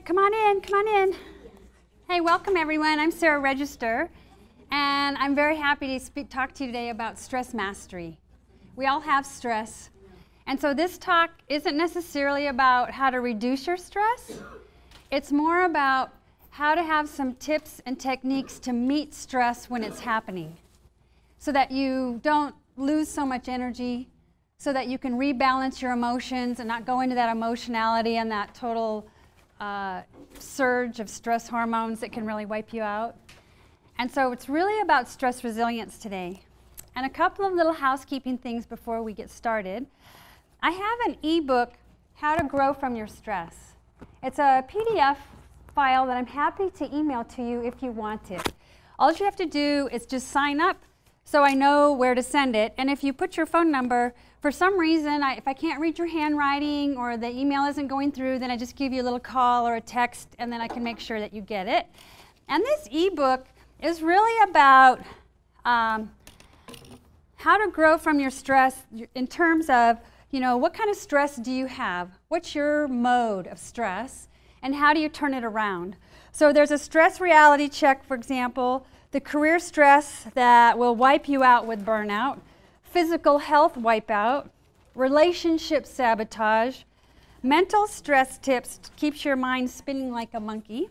Come on in, come on in. Hey, welcome everyone. I'm Sara Regester, and I'm very happy to talk to you today about stress mastery. We all have stress, and so this talk isn't necessarily about how to reduce your stress. It's more about how to have some tips and techniques to meet stress when it's happening, so that you don't lose so much energy, so that you can rebalance your emotions and not go into that emotionality and that total surge of stress hormones that can really wipe you out. And so it's really about stress resilience today. And a couple of little housekeeping things before we get started. I have an ebook, How to Grow From Your Stress. It's a PDF file that I'm happy to email to you if you want it. All you have to do is just sign up so I know where to send it. And if you put your phone number, for some reason, if I can't read your handwriting or the email isn't going through, then I just give you a little call or a text, and then I can make sure that you get it. And this ebook is really about how to grow from your stress in terms of, you know, what kind of stress do you have? What's your mode of stress? And how do you turn it around? So there's a stress reality check, for example, the career stress that will wipe you out with burnout, physical health wipeout, relationship sabotage, mental stress tips keeps your mind spinning like a monkey,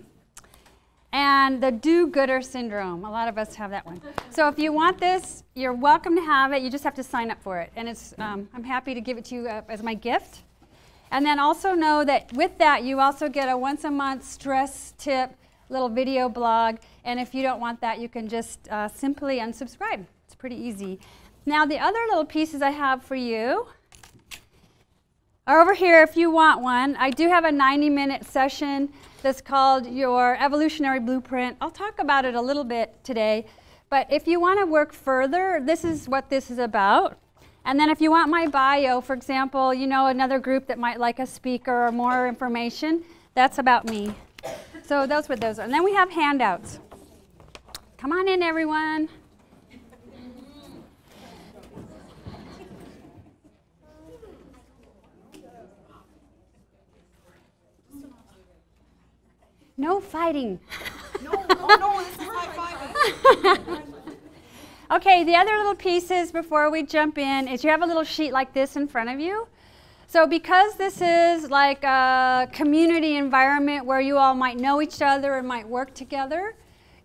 and the do-gooder syndrome. A lot of us have that one. So if you want this, you're welcome to have it. You just have to sign up for it. And it's, I'm happy to give it to you as my gift. And then also know that with that, you also get a once-a-month stress tip, little video blog. And if you don't want that, you can just simply unsubscribe. It's pretty easy. Now, the other little pieces I have for you are over here if you want one. I do have a 90-minute session that's called Your Evolutionary Blueprint. I'll talk about it a little bit today. But if you want to work further, this is what this is about. And then if you want my bio, for example, you know another group that might like a speaker or more information, that's about me. So those what those are. And then we have handouts. Come on in, everyone. No fighting. No, this is high fiving. Okay, the other little pieces before we jump in is you have a little sheet like this in front of you. So because this is like a community environment where you all might know each other and might work together,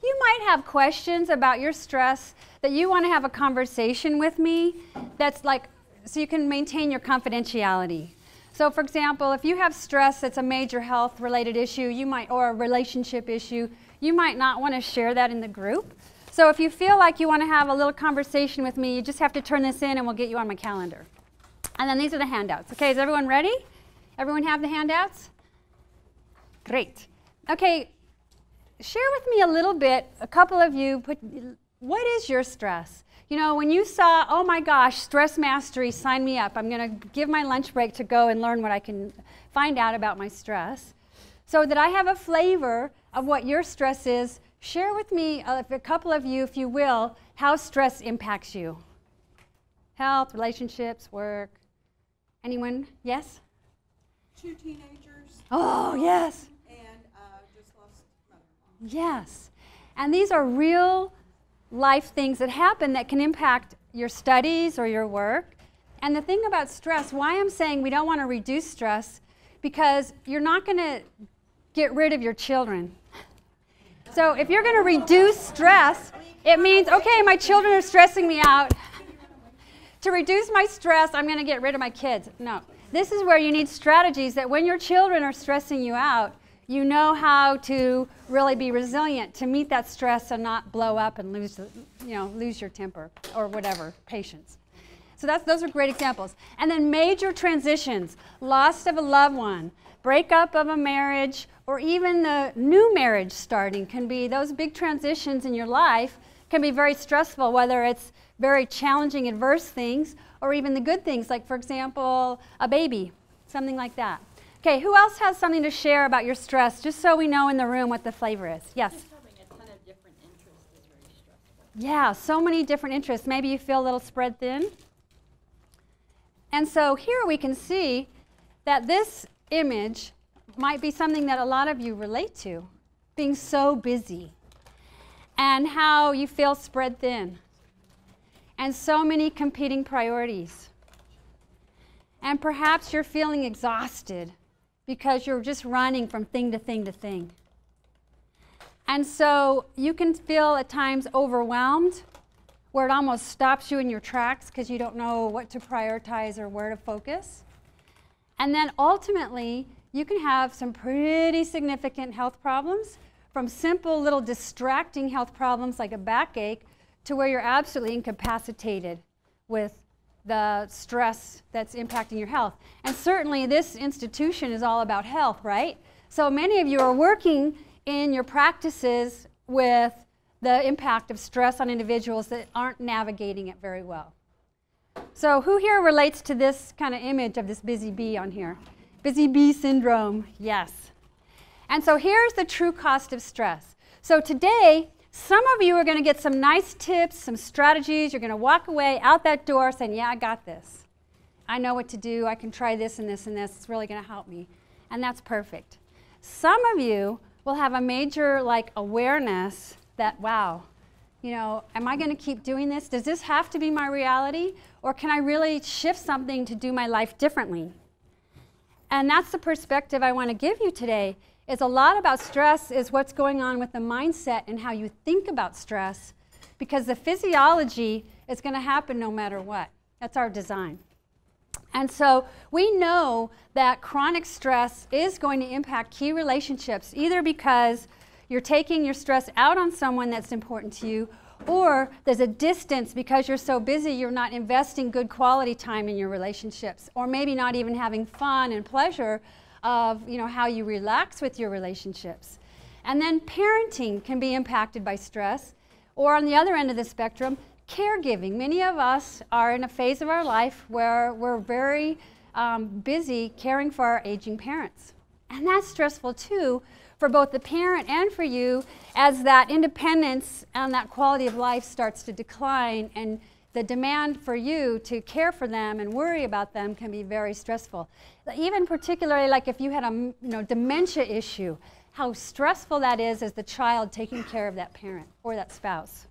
you might have questions about your stress that you want to have a conversation with me that's like, so you can maintain your confidentiality. So for example, if you have stress that's a major health-related issue, you might, or a relationship issue, you might not want to share that in the group. So if you feel like you want to have a little conversation with me, you just have to turn this in and we'll get you on my calendar. And then these are the handouts. Okay, is everyone ready? Everyone have the handouts? Great. Okay, share with me a little bit, a couple of you, what is your stress? You know, when you saw, oh my gosh, stress mastery, sign me up. I'm going to give my lunch break to go and learn what I can find out about my stress. So that I have a flavor of what your stress is, share with me, a couple of you, if you will, how stress impacts you. Health, relationships, work. Anyone? Yes? 2 teenagers. Oh, yes. And just lost mother-in-law. Yes. And these are real life things that happen that can impact your studies or your work. And the thing about stress, why I'm saying we don't want to reduce stress, because you're not going to get rid of your children. So if you're going to reduce stress, it means, okay, my children are stressing me out. To reduce my stress, I'm going to get rid of my kids. No. This is where you need strategies that when your children are stressing you out, you know how to really be resilient to meet that stress and not blow up and lose your temper or whatever, patience. So those are great examples. And then major transitions, loss of a loved one, breakup of a marriage, or even the new marriage starting can be, those big transitions in your life can be very stressful, whether it's very challenging, adverse things, or even the good things, like, for example, a baby, something like that. Okay, who else has something to share about your stress, just so we know in the room what the flavor is? Yes? Just having a ton of different interests is very stressful. Yeah, so many different interests. Maybe you feel a little spread thin. And so here we can see that this image might be something that a lot of you relate to, being so busy, and how you feel spread thin, and so many competing priorities. And perhaps you're feeling exhausted because you're just running from thing to thing to thing. And so you can feel at times overwhelmed, where it almost stops you in your tracks because you don't know what to prioritize or where to focus. And then ultimately, you can have some pretty significant health problems, from simple little distracting health problems like a backache to where you're absolutely incapacitated with the stress that's impacting your health. And certainly this institution is all about health, right? So many of you are working in your practices with the impact of stress on individuals that aren't navigating it very well. So who here relates to this kind of image of this busy bee on here? Busy bee syndrome, yes. And so here's the true cost of stress. So today, some of you are going to get some nice tips, some strategies. You're going to walk away out that door saying, yeah, I got this. I know what to do. I can try this and this and this. It's really going to help me. And that's perfect. Some of you will have a major awareness that, wow, you know, am I going to keep doing this? Does this have to be my reality? Or can I really shift something to do my life differently? And that's the perspective I want to give you today. Is a lot about stress is what's going on with the mindset and how you think about stress, because the physiology is going to happen no matter what. That's our design. And so we know that chronic stress is going to impact key relationships, either because you're taking your stress out on someone that's important to you, or there's a distance because you're so busy you're not investing good quality time in your relationships, or maybe not even having fun and pleasure of, you know, how you relax with your relationships. And then parenting can be impacted by stress, or on the other end of the spectrum, caregiving. Many of us are in a phase of our life where we're very busy caring for our aging parents. And that's stressful too for both the parent and for you, as that independence and that quality of life starts to decline, and the demand for you to care for them and worry about them can be very stressful. Even particularly like if you had a dementia issue, how stressful that is as the child taking care of that parent or that spouse.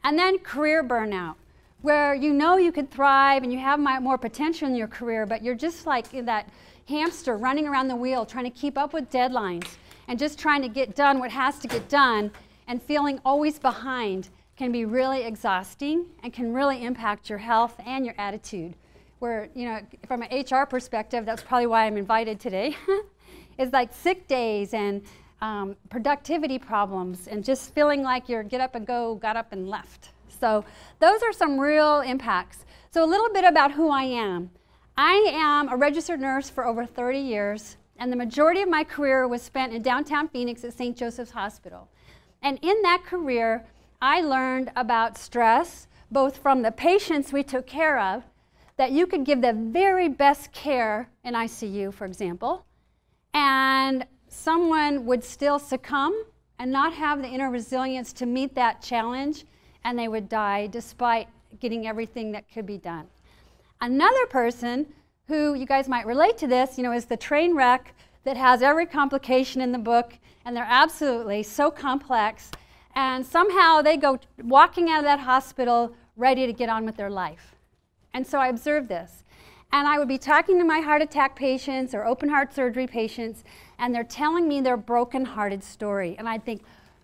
And then career burnout, where you know you could thrive and you have more potential in your career, but you're just like that hamster running around the wheel trying to keep up with deadlines and just trying to get done what has to get done, and feeling always behind can be really exhausting and can really impact your health and your attitude. Where, you know, from an HR perspective, that's probably why I'm invited today, is like sick days and productivity problems and just feeling like you're get up and go, got up and left. So those are some real impacts. So a little bit about who I am. I am a registered nurse for over 30 years, and the majority of my career was spent in downtown Phoenix at St. Joseph's Hospital. And in that career, I learned about stress, both from the patients we took care of, that you could give the very best care in ICU, for example, and someone would still succumb and not have the inner resilience to meet that challenge, and they would die despite getting everything that could be done. Another person who, you guys might relate to this, you know, is the train wreck that has every complication in the book, and they're absolutely so complex. And somehow they go walking out of that hospital ready to get on with their life. And so I observed this. And I would be talking to my heart attack patients or open heart surgery patients, and they're telling me their broken-hearted story. And I'd think,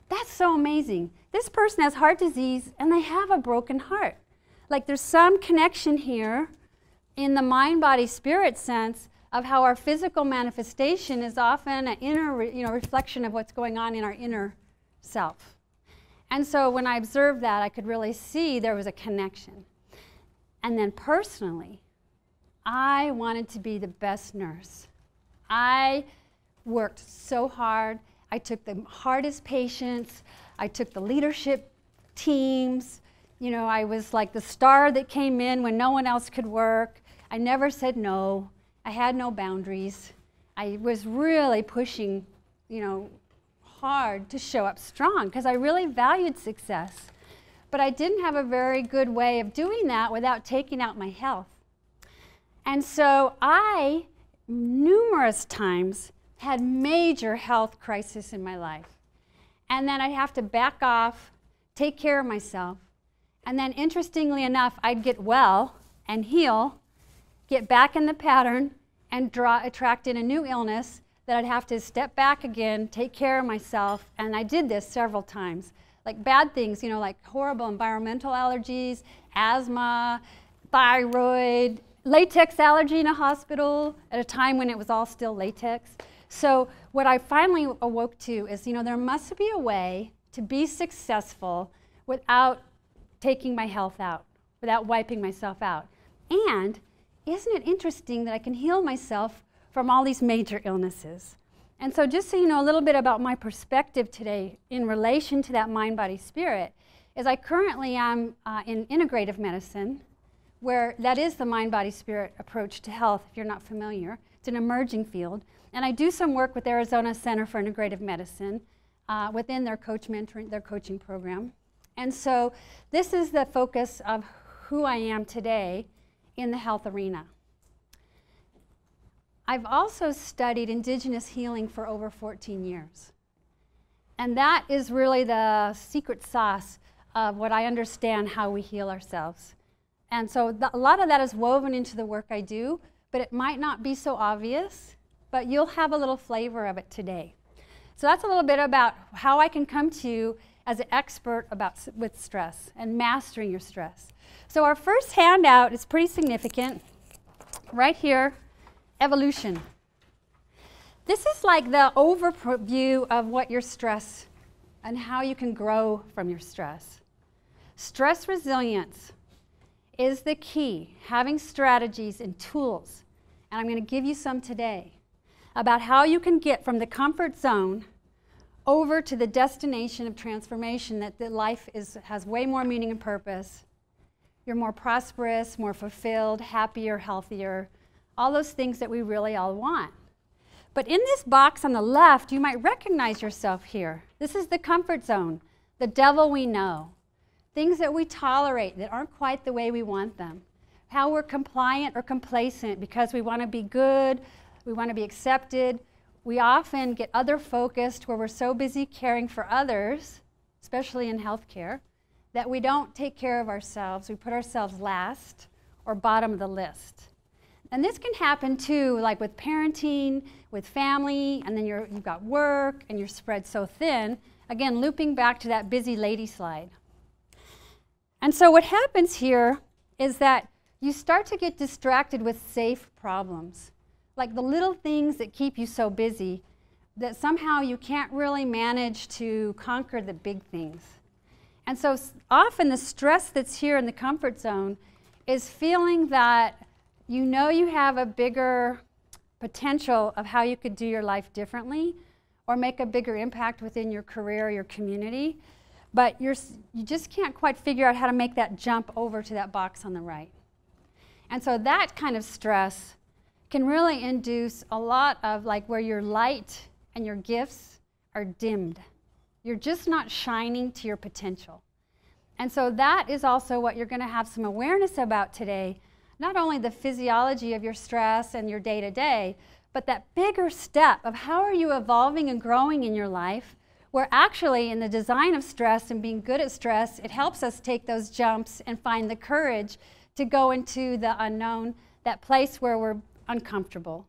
that's so amazing. This person has heart disease, and they have a broken heart. Like there's some connection here in the mind-body-spirit sense of how our physical manifestation is often an inner reflection of what's going on in our inner self. And so when I observed that, I could really see there was a connection. And then personally, I wanted to be the best nurse. I worked so hard. I took the hardest patients. I took the leadership teams. You know, I was like the star that came in when no one else could work. I never said no. I had no boundaries. I was really pushing, you know, hard to show up strong because I really valued success. But I didn't have a very good way of doing that without taking out my health. And so I, numerous times, had major health crisis in my life. And then I'd have to back off, take care of myself. And then interestingly enough, I'd get well and heal, get back in the pattern, and attract in a new illness that I'd have to step back again, take care of myself. And I did this several times. Like bad things, you know, like horrible environmental allergies, asthma, thyroid, latex allergy in a hospital at a time when it was all still latex. So what I finally awoke to is, you know, there must be a way to be successful without taking my health out, without wiping myself out. And isn't it interesting that I can heal myself from all these major illnesses? And so just so you know a little bit about my perspective today in relation to that mind, body, spirit, is I currently am in integrative medicine, where that is the mind, body, spirit approach to health, if you're not familiar. It's an emerging field. And I do some work with Arizona Center for Integrative Medicine within their coaching program. And so this is the focus of who I am today in the health arena. I've also studied indigenous healing for over 14 years. And that is really the secret sauce of what I understand how we heal ourselves. And so a lot of that is woven into the work I do, but it might not be so obvious, but you'll have a little flavor of it today. So that's a little bit about how I can come to you as an expert with stress and mastering your stress. So our first handout is pretty significant. Right here, evolution. This is like the overview of what your stress and how you can grow from your stress. Stress resilience is the key, having strategies and tools, and I'm going to give you some today, about how you can get from the comfort zone over to the destination of transformation, that the life has way more meaning and purpose. You're more prosperous, more fulfilled, happier, healthier, all those things that we really all want. But in this box on the left, you might recognize yourself here. This is the comfort zone, the devil we know, things that we tolerate that aren't quite the way we want them, how we're compliant or complacent because we want to be good, we want to be accepted. We often get other focused where we're so busy caring for others, especially in healthcare, that we don't take care of ourselves. We put ourselves last or bottom of the list. And this can happen too, like with parenting, with family, and then you've got work and you're spread so thin. Again, looping back to that busy lady slide. And so what happens here is that you start to get distracted with safe problems, like the little things that keep you so busy that somehow you can't really manage to conquer the big things. And so often the stress that's here in the comfort zone is feeling that you know you have a bigger potential of how you could do your life differently or make a bigger impact within your career or your community, but you just can't quite figure out how to make that jump over to that box on the right. And so that kind of stress can really induce a lot of like where your light and your gifts are dimmed. You're just not shining to your potential. And so that is also what you're going to have some awareness about today, not only the physiology of your stress and your day-to-day, but that bigger step of how are you evolving and growing in your life, where actually in the design of stress and being good at stress, it helps us take those jumps and find the courage to go into the unknown, that place where we're uncomfortable.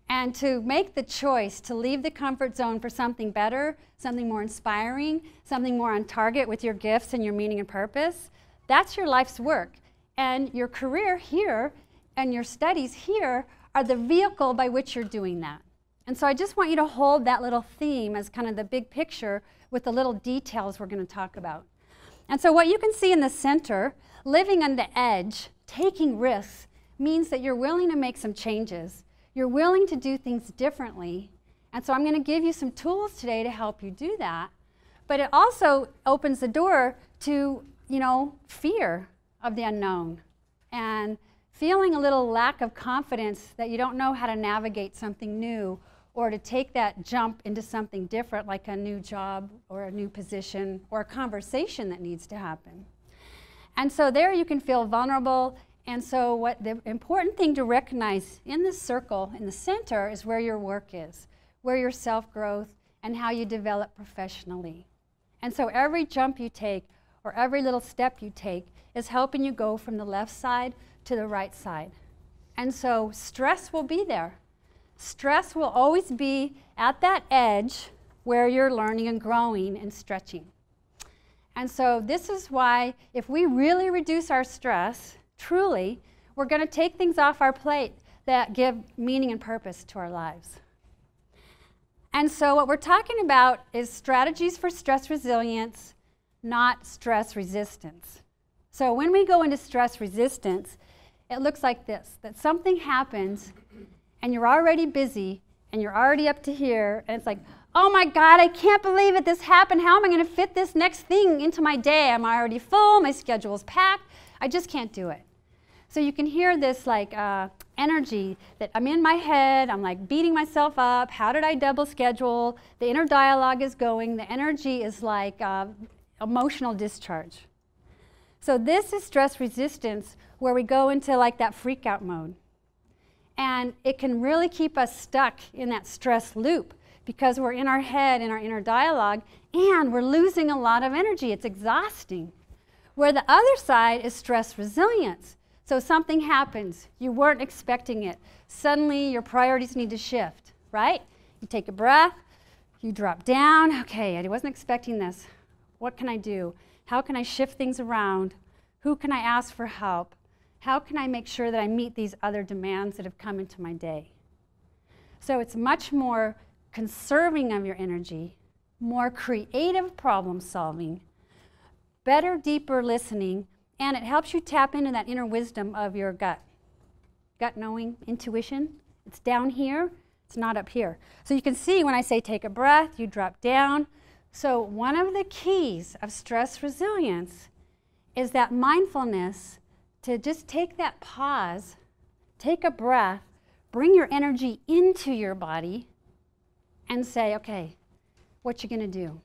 And to make the choice to leave the comfort zone for something better, something more inspiring, something more on target with your gifts and your meaning and purpose, that's your life's work. And your career here and your studies here are the vehicle by which you're doing that. And so I just want you to hold that little theme as kind of the big picture with the little details we're going to talk about. And so what you can see in the center, living on the edge, taking risks, means that you're willing to make some changes. You're willing to do things differently. And so I'm going to give you some tools today to help you do that. But it also opens the door to, you know, fear of the unknown and feeling a little lack of confidence that you don't know how to navigate something new or to take that jump into something different like a new job or a new position or a conversation that needs to happen. And so there you can feel vulnerable And so what the important thing to recognize in this circle, in the center, is where your work is, where your self-growth, and how you develop professionally. And so every jump you take, or every little step you take, is helping you go from the left side to the right side. And so stress will be there. Stress will always be at that edge where you're learning and growing and stretching. And so this is why if we really reduce our stress, truly, we're going to take things off our plate that give meaning and purpose to our lives. And so what we're talking about is strategies for stress resilience, not stress resistance. So when we go into stress resistance, it looks like this, that something happens and you're already busy and you're already up to here and it's like, oh my God, I can't believe it, this happened. How am I going to fit this next thing into my day? I'm already full, my schedule's packed, I just can't do it. So you can hear this like energy that I'm in my head, I'm like beating myself up, how did I double schedule? The inner dialogue is going, the energy is like emotional discharge. So this is stress resistance where we go into like that freak out mode. And it can really keep us stuck in that stress loop because we're in our head, in our inner dialogue, and we're losing a lot of energy. It's exhausting. Where the other side is stress resilience. So something happens, you weren't expecting it. Suddenly your priorities need to shift, right? You take a breath, you drop down. Okay, I wasn't expecting this. What can I do? How can I shift things around? Who can I ask for help? How can I make sure that I meet these other demands that have come into my day? So it's much more conserving of your energy, more creative problem solving, better, deeper listening, and it helps you tap into that inner wisdom of your gut. Gut knowing, intuition. It's down here, it's not up here. So you can see when I say take a breath, you drop down. So one of the keys of stress resilience is that mindfulness to just take that pause, take a breath, bring your energy into your body and say, okay, what you gonna do?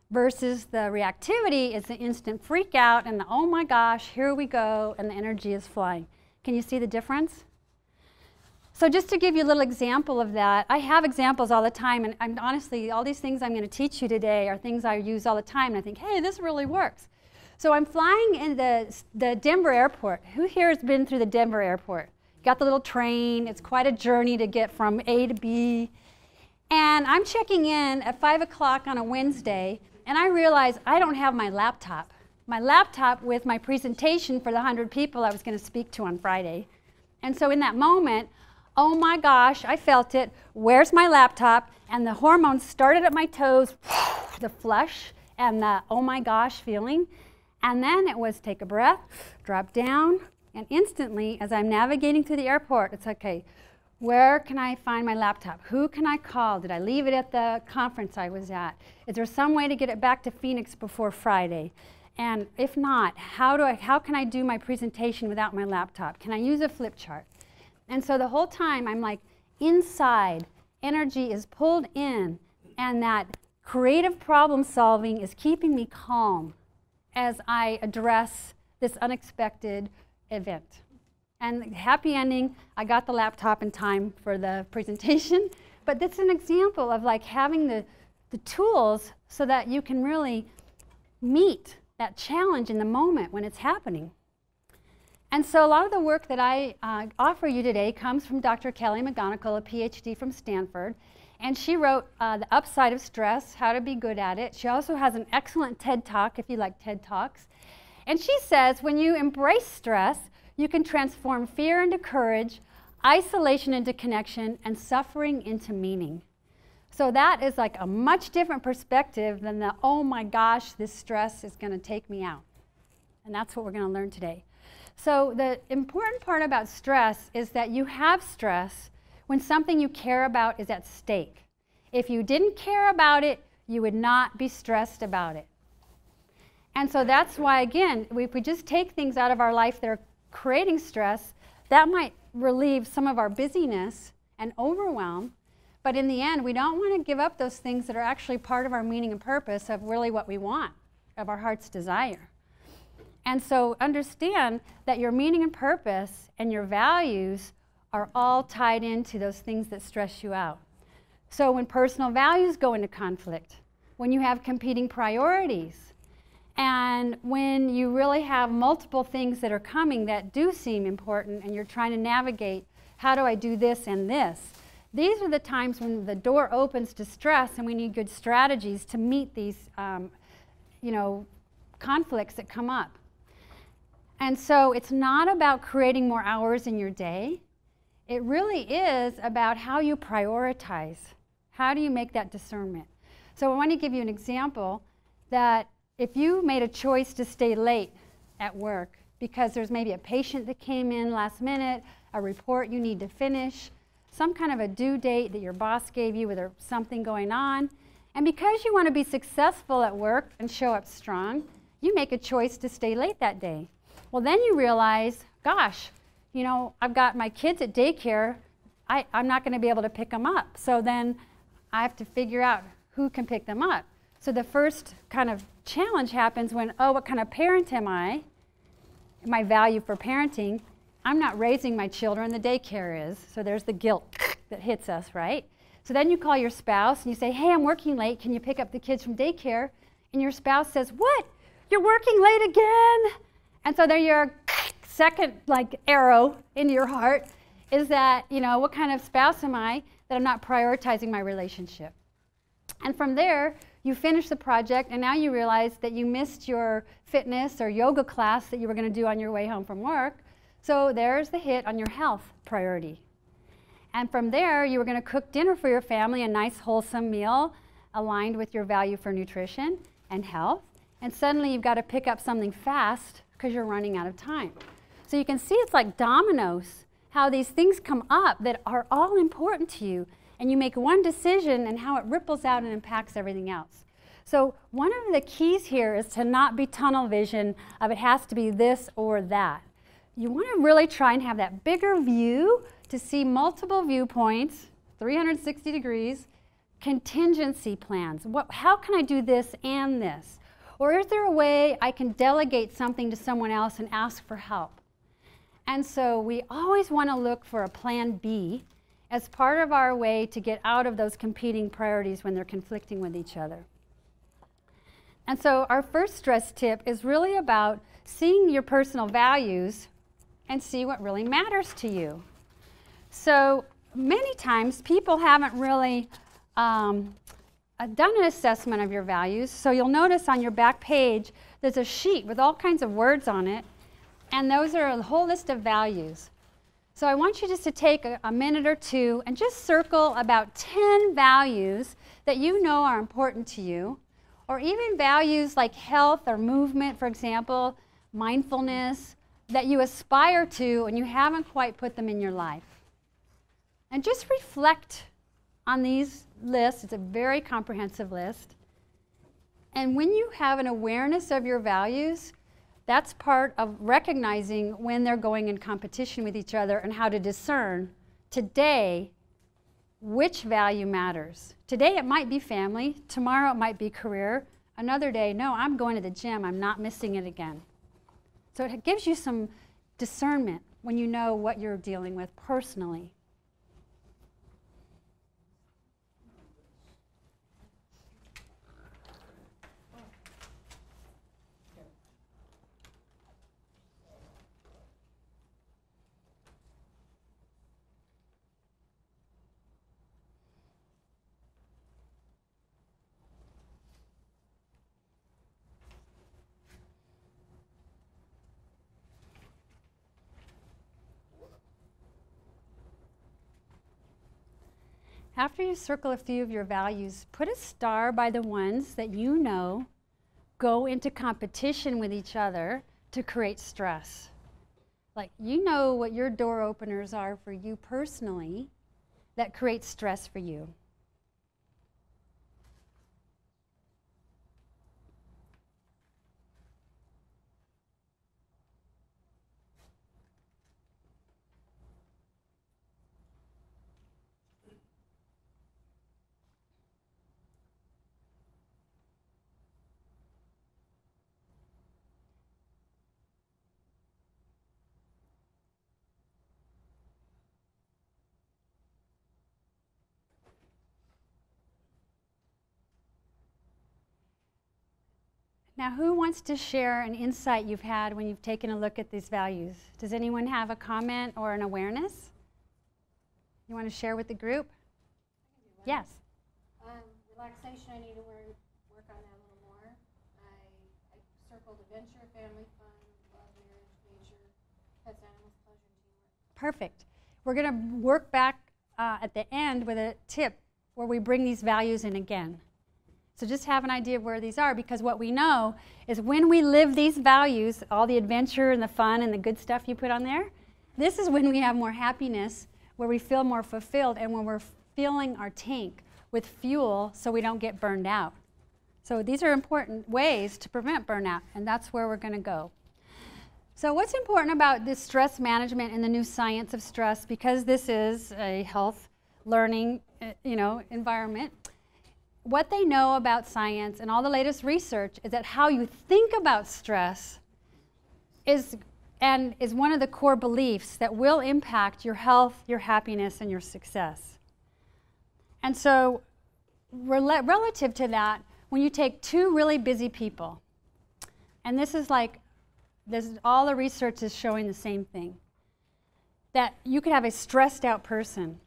Versus the reactivity is the instant freak out and the, oh my gosh, here we go, and the energy is flying. Can you see the difference? So just to give you a little example of that, I have examples all the time, and I'm honestly, all these things I'm going to teach you today are things I use all the time, and I think, hey, this really works. So I'm flying in the Denver airport. Who here has been through the Denver airport? Got the little train. It's quite a journey to get from A to B. And I'm checking in at 5 o'clock on a Wednesday, and I realize I don't have my laptop. My laptop with my presentation for the 100 people I was going to speak to on Friday. And so in that moment, oh my gosh, I felt it. Where's my laptop? And the hormones started at my toes, the flush and the oh my gosh feeling. And then it was take a breath, drop down, and instantly, as I'm navigating through the airport, it's okay, where can I find my laptop? Who can I call? Did I leave it at the conference I was at? Is there some way to get it back to Phoenix before Friday? And if not, how can I do my presentation without my laptop? Can I use a flip chart? And so the whole time I'm like inside, energy is pulled in, and that creative problem solving is keeping me calm as I address this unexpected event. And happy ending, I got the laptop in time for the presentation, but that's an example of like having the tools so that you can really meet that challenge in the moment when it's happening. And so a lot of the work that I offer you today comes from Dr. Kelly McGonigal, a PhD from Stanford. And she wrote The Upside of Stress, How to Be Good at It. She also has an excellent TED Talk, if you like TED Talks. And she says when you embrace stress, you can transform fear into courage, isolation into connection, and suffering into meaning. So that is like a much different perspective than the, oh my gosh, this stress is going to take me out. And that's what we're going to learn today. So the important part about stress is that you have stress when something you care about is at stake. If you didn't care about it, you would not be stressed about it. And so that's why, again, if we just take things out of our life that are creating stress, that might relieve some of our busyness and overwhelm. But in the end, we don't want to give up those things that are actually part of our meaning and purpose of really what we want, of our heart's desire. And so understand that your meaning and purpose and your values are all tied into those things that stress you out. So when personal values go into conflict, when you have competing priorities, and when you really have multiple things that are coming that do seem important and you're trying to navigate, how do I do this and this? These are the times when the door opens to stress, and we need good strategies to meet these conflicts that come up. And so it's not about creating more hours in your day. It really is about how you prioritize. How do you make that discernment? So I want to give you an example that if you made a choice to stay late at work because there's maybe a patient that came in last minute, a report you need to finish, some kind of a due date that your boss gave you with something going on, and because you want to be successful at work and show up strong, you make a choice to stay late that day. Well, then you realize, gosh, I've got my kids at daycare. I'm not going to be able to pick them up. So then I have to figure out who can pick them up. So the first kind of challenge happens when, what kind of parent am I? My value for parenting. I'm not raising my children, the daycare is. So there's the guilt that hits us, right? So then you call your spouse and you say, hey, I'm working late. Can you pick up the kids from daycare? And your spouse says, what? You're working late again? And so there your second arrow into your heart is that, what kind of spouse am I that I'm not prioritizing my relationship? And from there, you finish the project, and now you realize that you missed your fitness or yoga class that you were going to do on your way home from work. So there's the hit on your health priority. And from there, you were going to cook dinner for your family, a nice wholesome meal aligned with your value for nutrition and health. And suddenly you've got to pick up something fast because you're running out of time. So you can see it's like dominoes, how these things come up that are all important to you. And you make one decision and how it ripples out and impacts everything else. So one of the keys here is to not be tunnel vision of it has to be this or that. You want to really try and have that bigger view to see multiple viewpoints, 360 degrees, contingency plans. How can I do this and this? Or is there a way I can delegate something to someone else and ask for help? And so we always want to look for a plan B as part of our way to get out of those competing priorities when they're conflicting with each other. And so our first stress tip is really about seeing your personal values and see what really matters to you. So many times people haven't really done an assessment of your values. So you'll notice on your back page there's a sheet with all kinds of words on it, and those are a whole list of values. So I want you just to take a minute or two and just circle about 10 values that you know are important to you, or even values like health or movement, for example, mindfulness, that you aspire to and you haven't quite put them in your life. And just reflect on these lists. It's a very comprehensive list. And when you have an awareness of your values, that's part of recognizing when they're going in competition with each other and how to discern today which value matters. Today it might be family, tomorrow it might be career, another day, no, I'm going to the gym, I'm not missing it again. So it gives you some discernment when you know what you're dealing with personally. After you circle a few of your values, put a star by the ones that you know go into competition with each other to create stress. Like, you know what your door openers are for you personally that create stress for you. Now, who wants to share an insight you've had when you've taken a look at these values? Does anyone have a comment or an awareness you want to share with the group? Yes. Relaxation, I need to work on that a little more. I circled adventure, family fun, love, marriage, nature, pets, animals, pleasure, and teamwork. Perfect. We're going to work back at the end with a tip where we bring these values in again. So just have an idea of where these are, because what we know is when we live these values, all the adventure and the fun and the good stuff you put on there, this is when we have more happiness, where we feel more fulfilled, and when we're filling our tank with fuel so we don't get burned out. So these are important ways to prevent burnout, and that's where we're going to go. So what's important about this stress management and the new science of stress, because this is a health learning environment, what they know about science and all the latest research is that how you think about stress is one of the core beliefs that will impact your health, your happiness, and your success. And so relative to that, when you take two really busy people, and all the research is showing the same thing, that you could have a stressed out person,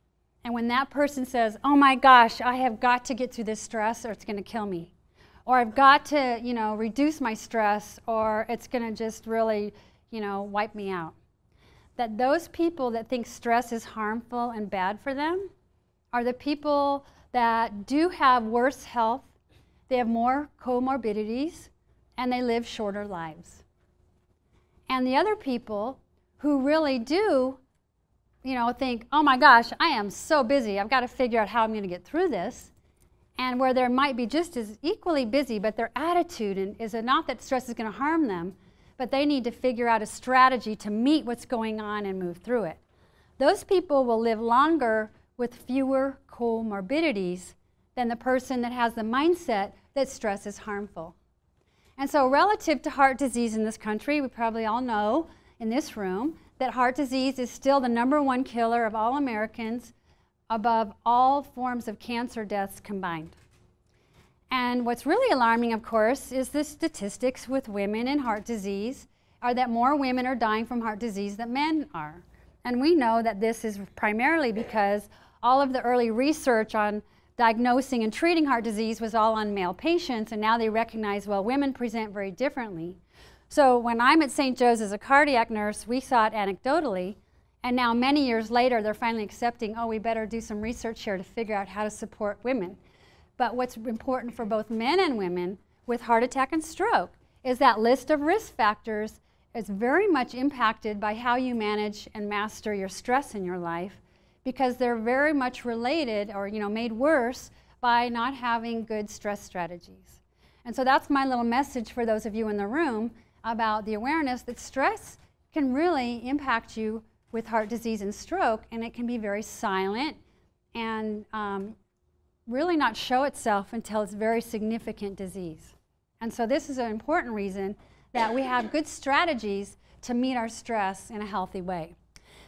and when that person says, oh my gosh, I have got to get through this stress or it's going to kill me, or I've got to reduce my stress or it's going to just really wipe me out, that those people that think stress is harmful and bad for them are the people that do have worse health, they have more comorbidities, and they live shorter lives. And the other people who really do think, oh my gosh, I am so busy, I've got to figure out how I'm going to get through this, and where there might be just as equally busy, but their attitude is not that stress is going to harm them, but they need to figure out a strategy to meet what's going on and move through it. Those people will live longer with fewer comorbidities than the person that has the mindset that stress is harmful. And so relative to heart disease in this country, we probably all know in this room that heart disease is still the #1 killer of all Americans, above all forms of cancer deaths combined. And what's really alarming, of course, is the statistics with women and heart disease are that more women are dying from heart disease than men are. And we know that this is primarily because all of the early research on diagnosing and treating heart disease was all on male patients, and now they recognize, well, women present very differently. So when I'm at St. Joe's as a cardiac nurse, we saw it anecdotally, and now many years later they're finally accepting, oh, we better do some research here to figure out how to support women. But what's important for both men and women with heart attack and stroke is that list of risk factors is very much impacted by how you manage and master your stress in your life, because they're very much related or made worse by not having good stress strategies. And so that's my little message for those of you in the room about the awareness that stress can really impact you with heart disease and stroke, and it can be very silent and really not show itself until it's very significant disease. And so this is an important reason that we have good strategies to meet our stress in a healthy way.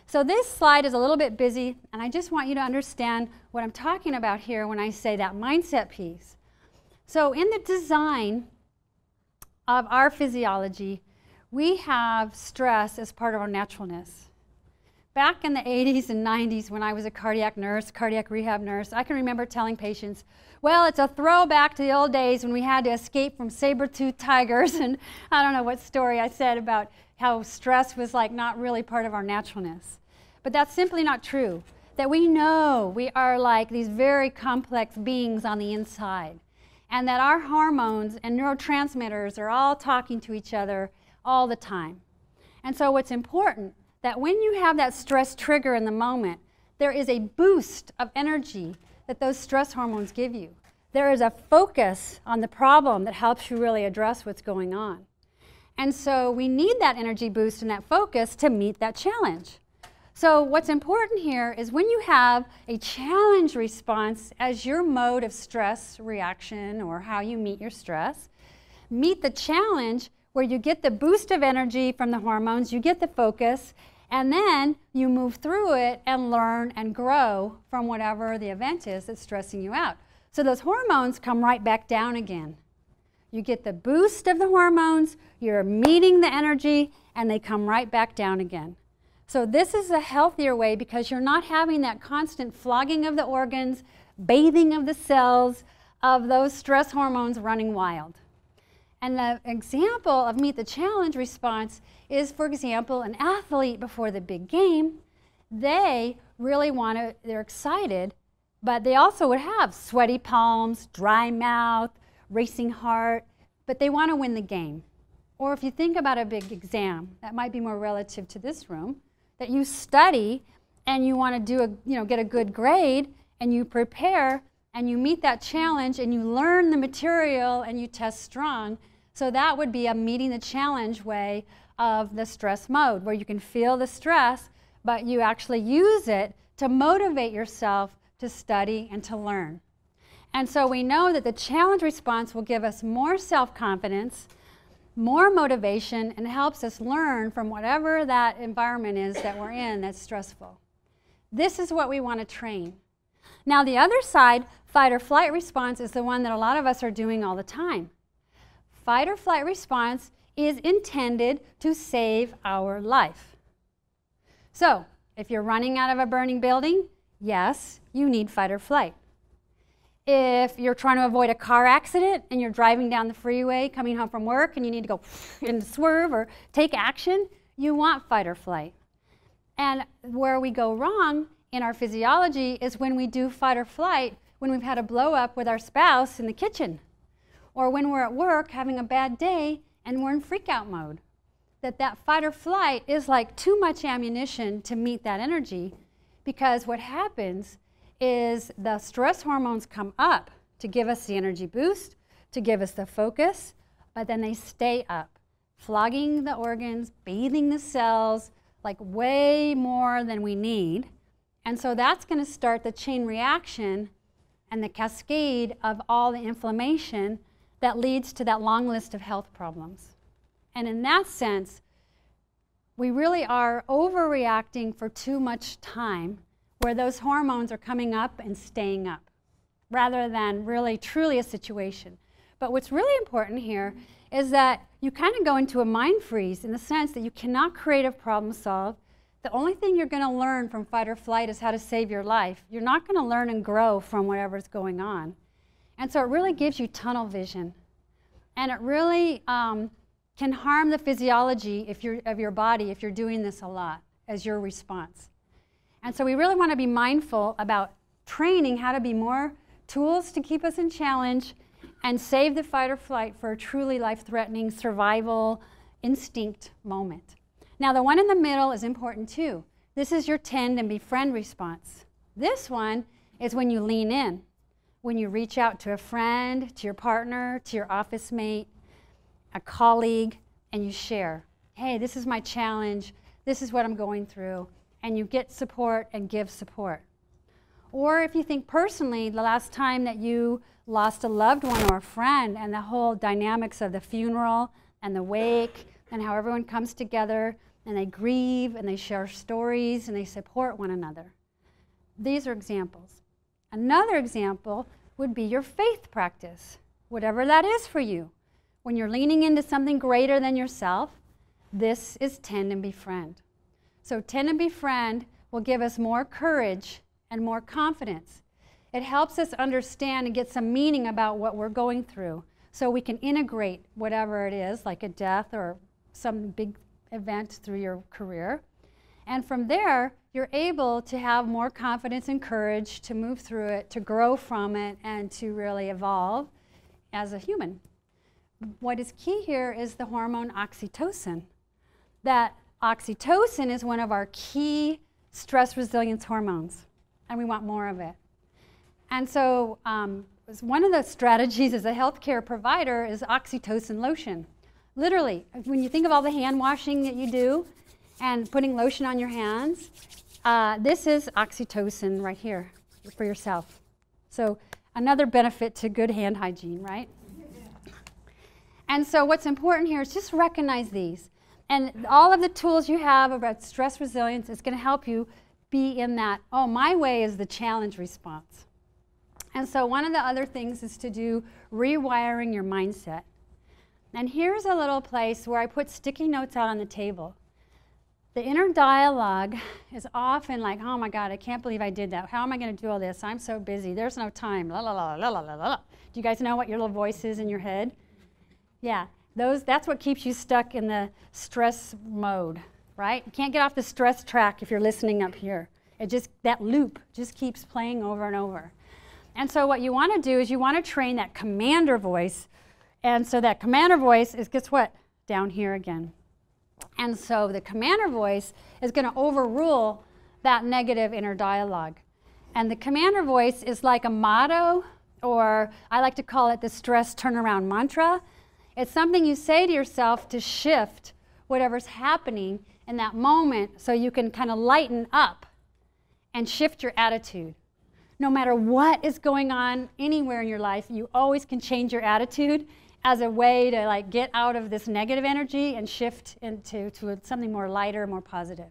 So this slide is a little bit busy, and I just want you to understand what I'm talking about here when I say that mindset piece. So in the design of our physiology, we have stress as part of our naturalness. Back in the 80s and 90s when I was a cardiac nurse, cardiac rehab nurse, I can remember telling patients, well, it's a throwback to the old days when we had to escape from saber-toothed tigers, and I don't know what story I said about how stress was like not really part of our naturalness. But that's simply not true. That we know we are like these very complex beings on the inside, and that our hormones and neurotransmitters are all talking to each other all the time. And so what's important, that when you have that stress trigger in the moment, there is a boost of energy that those stress hormones give you. There is a focus on the problem that helps you really address what's going on. And so we need that energy boost and that focus to meet that challenge. So what's important here is when you have a challenge response as your mode of stress reaction or how you meet your stress, meet the challenge where you get the boost of energy from the hormones, you get the focus, and then you move through it and learn and grow from whatever the event is that's stressing you out. So those hormones come right back down again. You get the boost of the hormones, you're meeting the energy, and they come right back down again. So this is a healthier way because you're not having that constant flogging of the organs, bathing of the cells, of those stress hormones running wild. And the example of meet the challenge response is, for example, an athlete before the big game. They really want to, they're excited, but they also would have sweaty palms, dry mouth, racing heart, but they want to win the game. Or if you think about a big exam, that might be more relative to this room, that you study and you want to do a, get a good grade, and you prepare and you meet that challenge and you learn the material and you test strong. So that would be a meeting the challenge way of the stress mode, where you can feel the stress, but you actually use it to motivate yourself to study and to learn. And so we know that the challenge response will give us more self-confidence, more motivation, and helps us learn from whatever that environment is that we're in that's stressful. This is what we want to train. Now the other side, fight or flight response, is the one that a lot of us are doing all the time. Fight or flight response is intended to save our life. So if you're running out of a burning building, yes, you need fight or flight. If you're trying to avoid a car accident and you're driving down the freeway coming home from work and you need to go and swerve or take action, you want fight or flight. And where we go wrong in our physiology is when we do fight or flight when we've had a blow up with our spouse in the kitchen, or when we're at work having a bad day and we're in freak out mode. That fight or flight is like too much ammunition to meet that energy, because what happens is the stress hormones come up to give us the energy boost, to give us the focus, but then they stay up, flogging the organs, bathing the cells, like way more than we need. And so that's going to start the chain reaction and the cascade of all the inflammation that leads to that long list of health problems. And in that sense, we really are overreacting for too much time, where those hormones are coming up and staying up, rather than really truly a situation. But what's really important here is that you kind of go into a mind freeze, in the sense that you cannot creative problem solve. The only thing you're going to learn from fight or flight is how to save your life. You're not going to learn and grow from whatever's going on. And so it really gives you tunnel vision. And it really can harm the physiology of your body if you're doing this a lot as your response. And so we really want to be mindful about training how to be more tools to keep us in challenge and save the fight or flight for a truly life-threatening survival instinct moment. Now the one in the middle is important too. This is your tend and befriend response. This one is when you lean in, when you reach out to a friend, to your partner, to your office mate, a colleague, and you share, hey, this is my challenge, this is what I'm going through, and you get support and give support. Or if you think personally, the last time that you lost a loved one or a friend, and the whole dynamics of the funeral and the wake and how everyone comes together and they grieve and they share stories and they support one another. These are examples. Another example would be your faith practice, whatever that is for you. When you're leaning into something greater than yourself, this is tend and befriend. So tend and befriend will give us more courage and more confidence. It helps us understand and get some meaning about what we're going through, so we can integrate whatever it is, like a death or some big event through your career. And from there, you're able to have more confidence and courage to move through it, to grow from it, and to really evolve as a human. What is key here is the hormone oxytocin. That oxytocin is one of our key stress resilience hormones, and we want more of it. And so one of the strategies as a healthcare provider is oxytocin lotion. Literally, when you think of all the hand washing that you do and putting lotion on your hands, this is oxytocin right here for yourself. So another benefit to good hand hygiene, right? And so what's important here is just recognize these. And all of the tools you have about stress resilience is going to help you be in that, oh, my way is the challenge response. And so one of the other things is to do rewiring your mindset. And here's a little place where I put sticky notes out on the table. The inner dialogue is often like, oh my God, I can't believe I did that. How am I going to do all this? I'm so busy. There's no time. La, la, la, la, la, la, la. Do you guys know what your little voice is in your head? Yeah, that's what keeps you stuck in the stress mode, right? You can't get off the stress track if you're listening up here. That loop just keeps playing over and over. And so what you want to do is you want to train that commander voice. And so that commander voice is, guess what? Down here again. And so the commander voice is going to overrule that negative inner dialogue. And the commander voice is like a motto, or I like to call it the stress turnaround mantra. It's something you say to yourself to shift whatever's happening in that moment so you can kind of lighten up and shift your attitude. No matter what is going on anywhere in your life, you always can change your attitude as a way to like get out of this negative energy and shift into something more lighter, more positive.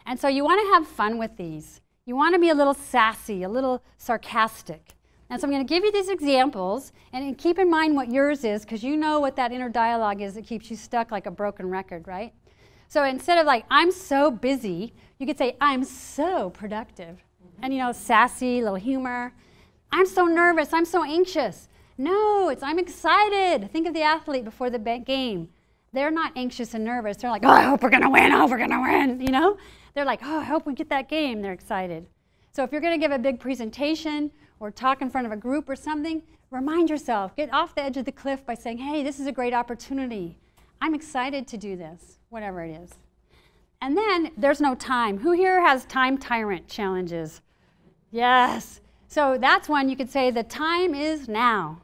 And so you want to have fun with these. You want to be a little sassy, a little sarcastic. And so I'm going to give you these examples, and keep in mind what yours is, because you know what that inner dialogue is that keeps you stuck like a broken record, right? So instead of like, I'm so busy, you could say, I'm so productive. And you know, sassy, little humor. I'm so nervous, I'm so anxious. No, it's I'm excited. Think of the athlete before the game. They're not anxious and nervous. They're like, oh, I hope we're going to win. Oh, we're going to win. You know? They're like, oh, I hope we get that game. They're excited. So if you're going to give a big presentation or talk in front of a group or something, remind yourself, get off the edge of the cliff by saying, hey, this is a great opportunity. I'm excited to do this, whatever it is. And then there's no time. Who here has time tyrant challenges? Yes. So that's one you could say, the time is now.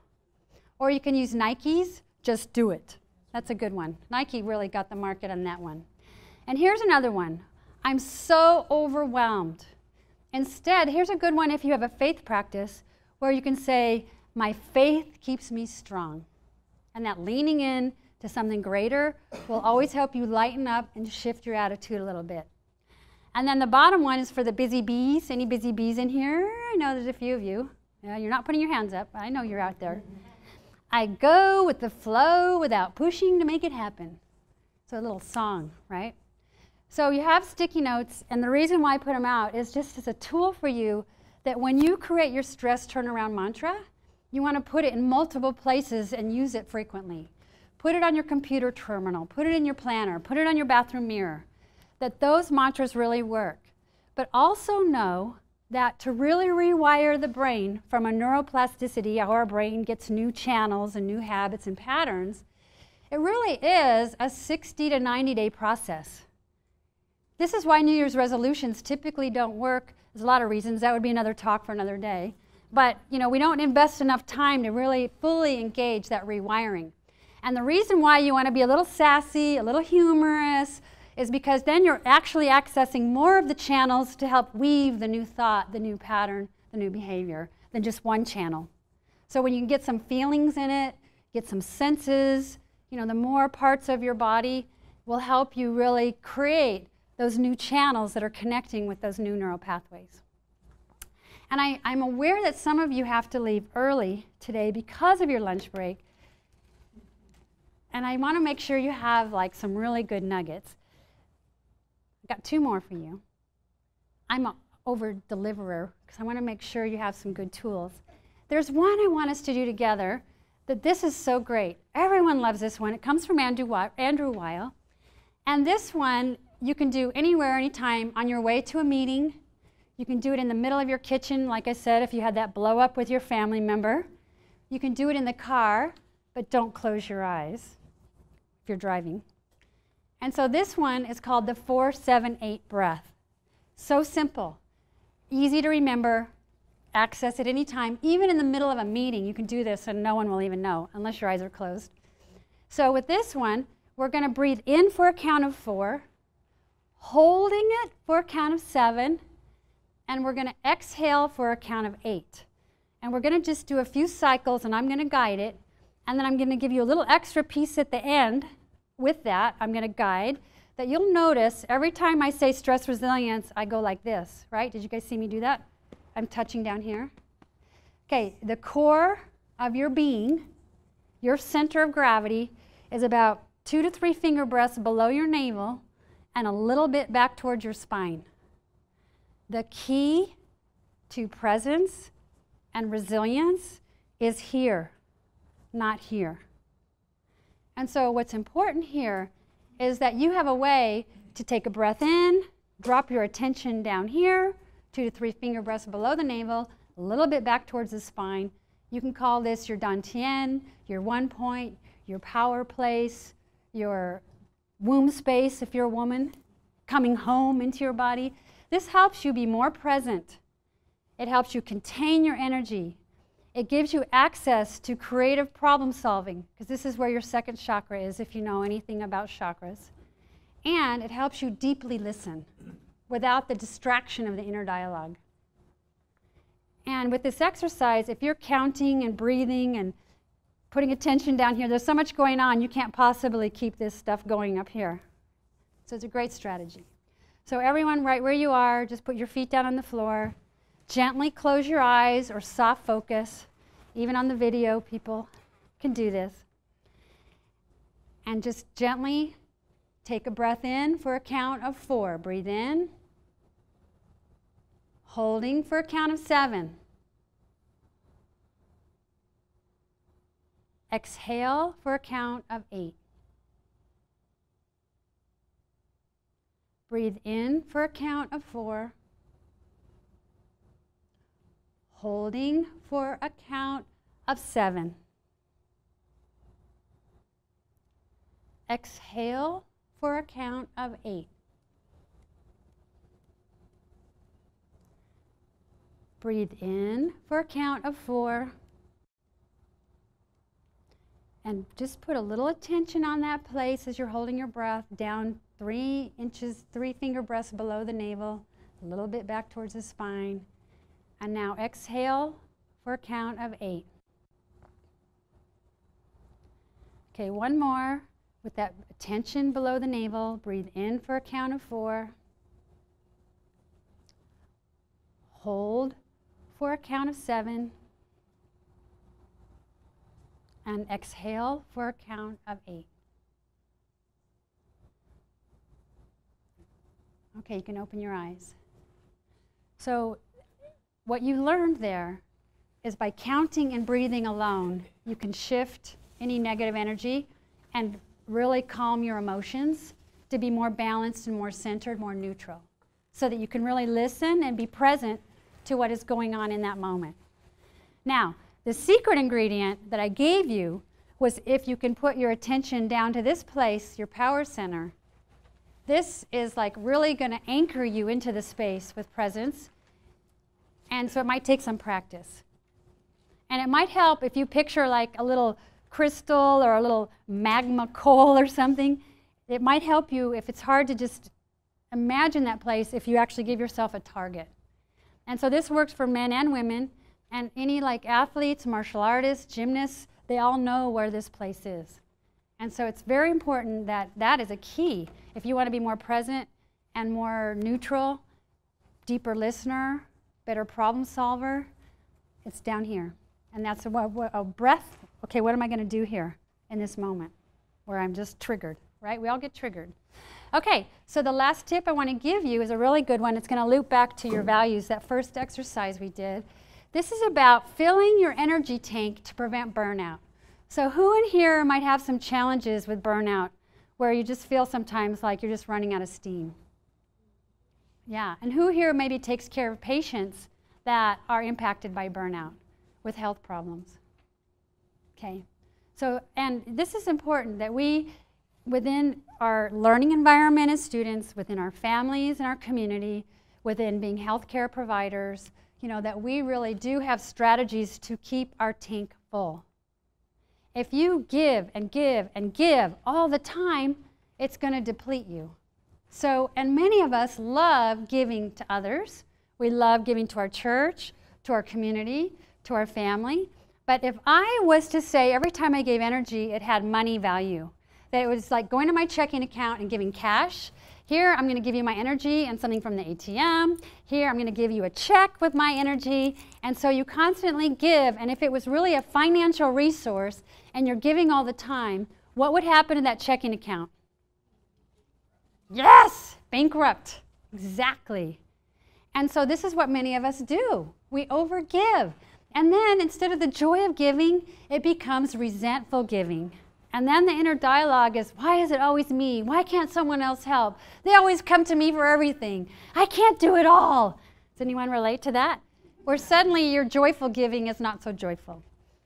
Or you can use Nike's, just do it. That's a good one. Nike really got the market on that one. And here's another one. I'm so overwhelmed. Instead, here's a good one if you have a faith practice where you can say, my faith keeps me strong. And that leaning in to something greater will always help you lighten up and shift your attitude a little bit. And then the bottom one is for the busy bees. Any busy bees in here? I know there's a few of you. Yeah, you're not putting your hands up. I know you're out there. I go with the flow without pushing to make it happen. So a little song, right? So you have sticky notes, and the reason why I put them out is just as a tool for you that when you create your stress turnaround mantra, you want to put it in multiple places and use it frequently. Put it on your computer terminal, put it in your planner, put it on your bathroom mirror, that those mantras really work. But also know that to really rewire the brain from a neuroplasticity, how our brain gets new channels and new habits and patterns, it really is a 60 to 90-day process. This is why New Year's resolutions typically don't work. There's a lot of reasons. That would be another talk for another day. But you know, we don't invest enough time to really fully engage that rewiring. And the reason why you want to be a little sassy, a little humorous, is because then you're actually accessing more of the channels to help weave the new thought, the new pattern, the new behavior, than just one channel. So when you can get some feelings in it, get some senses, you know, the more parts of your body will help you really create those new channels that are connecting with those new neural pathways. And I'm aware that some of you have to leave early today because of your lunch break. And I want to make sure you have like some really good nuggets. I've got two more for you. I'm an over-deliverer because I want to make sure you have some good tools. There's one I want us to do together that this is so great. Everyone loves this one. It comes from Andrew Weil. And this one you can do anywhere, anytime, on your way to a meeting. You can do it in the middle of your kitchen, like I said, if you had that blow up with your family member. You can do it in the car, but don't close your eyes if you're driving. And so this one is called the 4-7-8 breath. So simple, easy to remember, access at any time. Even in the middle of a meeting, you can do this and no one will even know unless your eyes are closed. So with this one, we're going to breathe in for a count of 4, holding it for a count of 7, and we're going to exhale for a count of 8. And we're going to just do a few cycles, and I'm going to guide it. And then I'm going to give you a little extra piece at the end. With that, I'm going to guide that you'll notice every time I say stress resilience, I go like this, right? Did you guys see me do that? I'm touching down here. Okay, the core of your being, your center of gravity, is about 2 to 3 finger breaths below your navel and a little bit back towards your spine. The key to presence and resilience is here, not here. And so what's important here is that you have a way to take a breath in, drop your attention down here, 2 to 3 finger breaths below the navel, a little bit back towards the spine. You can call this your dantian, your 1 point, your power place, your womb space if you're a woman, coming home into your body. This helps you be more present. It helps you contain your energy. It gives you access to creative problem solving, because this is where your second chakra is if you know anything about chakras. And it helps you deeply listen without the distraction of the inner dialogue. And with this exercise, if you're counting and breathing and putting attention down here, there's so much going on, you can't possibly keep this stuff going up here. So it's a great strategy. So everyone, right where you are, just put your feet down on the floor. Gently close your eyes or soft focus. Even on the video, people can do this. And just gently take a breath in for a count of 4. Breathe in. Holding for a count of 7. Exhale for a count of 8. Breathe in for a count of 4. Holding for a count of 7. Exhale for a count of 8. Breathe in for a count of 4. And just put a little attention on that place as you're holding your breath down 3 inches, 3 finger breaths below the navel, a little bit back towards the spine. And now exhale for a count of 8. Okay, one more with that attention below the navel. Breathe in for a count of 4. Hold for a count of 7. And exhale for a count of 8. Okay, you can open your eyes. So what you learned there is by counting and breathing alone, you can shift any negative energy and really calm your emotions to be more balanced and more centered, more neutral, so that you can really listen and be present to what is going on in that moment. Now, the secret ingredient that I gave you was if you can put your attention down to this place, your power center. This is like really going to anchor you into the space with presence. And so it might take some practice. And it might help if you picture like a little crystal or a little magma coal or something. It might help you if it's hard to just imagine that place if you actually give yourself a target. And so this works for men and women. And any like athletes, martial artists, gymnasts, they all know where this place is. And so it's very important that that is a key. If you want to be more present and more neutral, deeper listener, better problem solver, it's down here. And that's a breath. Okay, what am I going to do here in this moment where I'm just triggered, right? We all get triggered. Okay, so the last tip I want to give you is a really good one. It's going to loop back to your values, that first exercise we did. This is about filling your energy tank to prevent burnout. So who in here might have some challenges with burnout where you just feel sometimes like you're just running out of steam? Yeah, and who here maybe takes care of patients that are impacted by burnout with health problems? Okay, so, and this is important that we, within our learning environment as students, within our families and our community, within being healthcare providers, you know, that we really do have strategies to keep our tank full. If you give and give and give all the time, it's going to deplete you. So, and many of us love giving to others. We love giving to our church, to our community, to our family. But if I was to say every time I gave energy, it had money value, that it was like going to my checking account and giving cash. Here, I'm going to give you my energy and something from the ATM. Here, I'm going to give you a check with my energy. And so you constantly give. And if it was really a financial resource and you're giving all the time, what would happen to that checking account? Yes, bankrupt. Exactly. And so this is what many of us do. We overgive. And then instead of the joy of giving, it becomes resentful giving. And then the inner dialogue is, why is it always me? Why can't someone else help? They always come to me for everything. I can't do it all. Does anyone relate to that? Where suddenly your joyful giving is not so joyful.